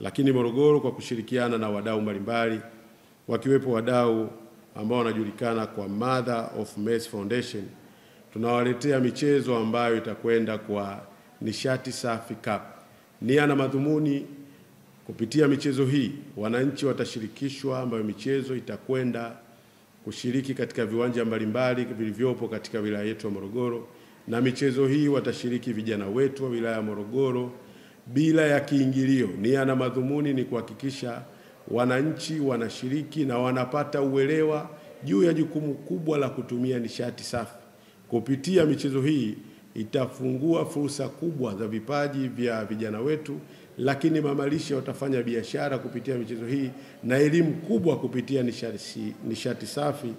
Lakini Morogoro kwa kushirikiana na wadau mbalimbali wakiwepo wadau ambao wanajulikana kwa Mother of Maize Foundation, tunawaletea michezo ambayo itakwenda kwa Nishati Safi Cup. Nia na madhumuni kupitia michezo hii wananchi watashirikishwa, ambayo michezo itakwenda kushiriki katika viwanja mbalimbali vilivyopo katika wilaya yetu ya Morogoro, na michezo hii watashiriki vijana wetu wa wilaya ya Morogoro bila ya kiingilio. Nia na madhumuni ni kuhakikisha wananchi wanashiriki na wanapata uelewa juu ya jukumu kubwa la kutumia nishati safi. Kupitia michezo hii itafungua fursa kubwa za vipaji vya vijana wetu, lakini mamalishe watafanya biashara kupitia michezo hii, na elimu kubwa kupitia nishati safi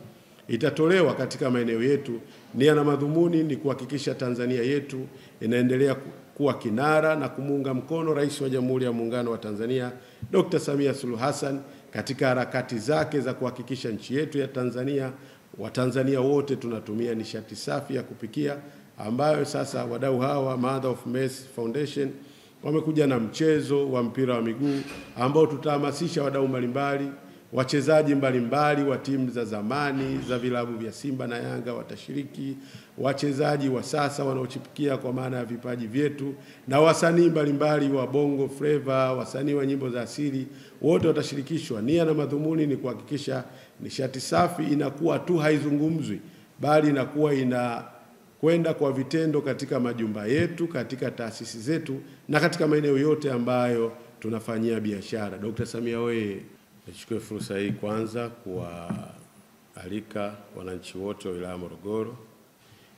itatolewa katika maeneo yetu. Nia na madhumuni ni kuhakikisha Tanzania yetu inaendelea kuwa kinara na kumuunga mkono Rais wa Jamhuri ya Muungano wa Tanzania Dr. Samia Suluhu Hassan katika harakati zake za kuhakikisha nchi yetu ya Tanzania, Watanzania wote tunatumia nishati safi ya kupikia, ambayo sasa wadau hawa Mother of Maize Foundation wamekuja na mchezo wa mpira wa miguu ambao tutahamasisha wadau mbalimbali, wachezaji mbalimbali wa timu za zamani za vilabu vya Simba na Yanga watashiriki, wachezaji wa sasa wanaochipukia kwa maana ya vipaji vyetu, na wasanii mbalimbali wa bongo flava, wasanii wa nyimbo za asili, wote watashirikishwa. Nia na madhumuni ni kuhakikisha nishati safi inakuwa tu haizungumzwi, bali inakuwa kwenda kwa vitendo katika majumba yetu, katika taasisi zetu, na katika maeneo yote ambayo tunafanyia biashara. Dr. Samia oye! Nichukue fursa hii kwanza kuwaalika wananchi wote wa wilaya Morogoro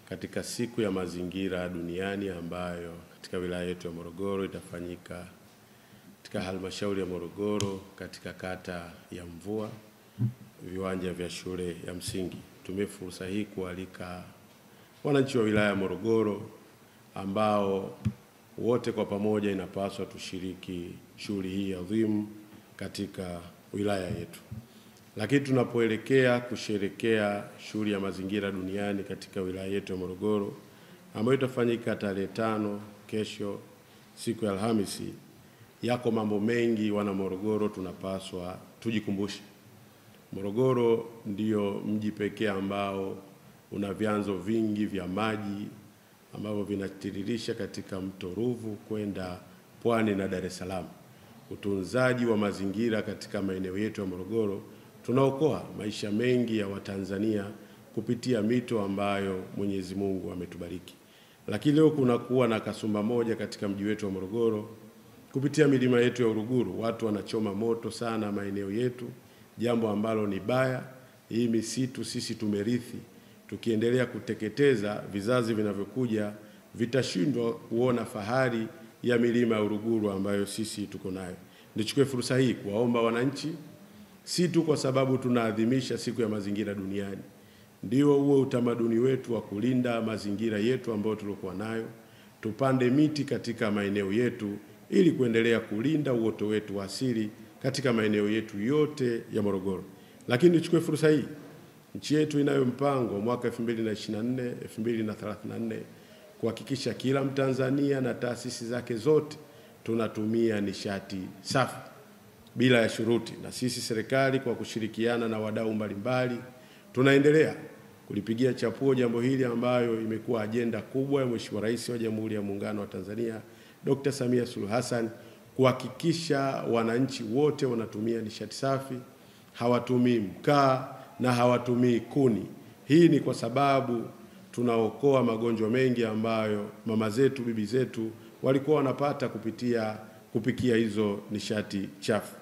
katika siku ya mazingira duniani ambayo katika wilaya yetu ya Morogoro itafanyika katika halmashauri ya Morogoro, katika kata ya Mvua, viwanja vya shule ya msingi. Tumie fursa hii kualika wananchi wa wilaya ya Morogoro ambao wote kwa pamoja inapaswa tushiriki shughuli hii adhimu katika wilaya yetu. Lakini tunapoelekea kusherekea shughuli ya mazingira duniani katika wilaya yetu ya Morogoro ambayo itafanyika tarehe 5 kesho, siku ya Alhamisi, yako mambo mengi wana Morogoro tunapaswa tujikumbushe. Morogoro ndio mji pekee ambao una vyanzo vingi vya maji ambavyo vinatiririsha katika mto Ruvu kwenda Pwani na Dar es Salaam. Utunzaji wa mazingira katika maeneo yetu ya Morogoro tunaokoa maisha mengi ya Watanzania kupitia mito ambayo Mwenyezi Mungu ametubariki. Lakini leo kunakuwa na kasumba moja katika mji wetu wa Morogoro, kupitia milima yetu ya Uruguru watu wanachoma moto sana maeneo yetu, jambo ambalo ni baya. Hii misitu sisi tumerithi, tukiendelea kuteketeza vizazi vinavyokuja vitashindwa kuona fahari ya milima ya Uruguru ambayo sisi tuko nayo. Nichukue fursa hii kuwaomba wananchi, si tu kwa sababu tunaadhimisha siku ya mazingira duniani, ndio huo utamaduni wetu wa kulinda mazingira yetu ambayo tulikuwa nayo, tupande miti katika maeneo yetu ili kuendelea kulinda uoto wetu wa asili katika maeneo yetu yote ya Morogoro. Lakini nichukue fursa hii, nchi yetu inayo mpango mwaka 2024-2034 kuhakikisha kila Mtanzania na taasisi zake zote tunatumia nishati safi bila ya shuruti, na sisi serikali kwa kushirikiana na wadau mbalimbali tunaendelea kulipigia chapuo jambo hili ambayo imekuwa ajenda kubwa ya Mheshimiwa Rais wa Jamhuri ya Muungano wa Tanzania Dr. Samia Suluhu Hassan, kuhakikisha wananchi wote wanatumia nishati safi, hawatumii mkaa na hawatumii kuni. Hii ni kwa sababu tunaokoa magonjwa mengi ambayo mama zetu, bibi zetu walikuwa wanapata kupitia kupikia hizo nishati chafu.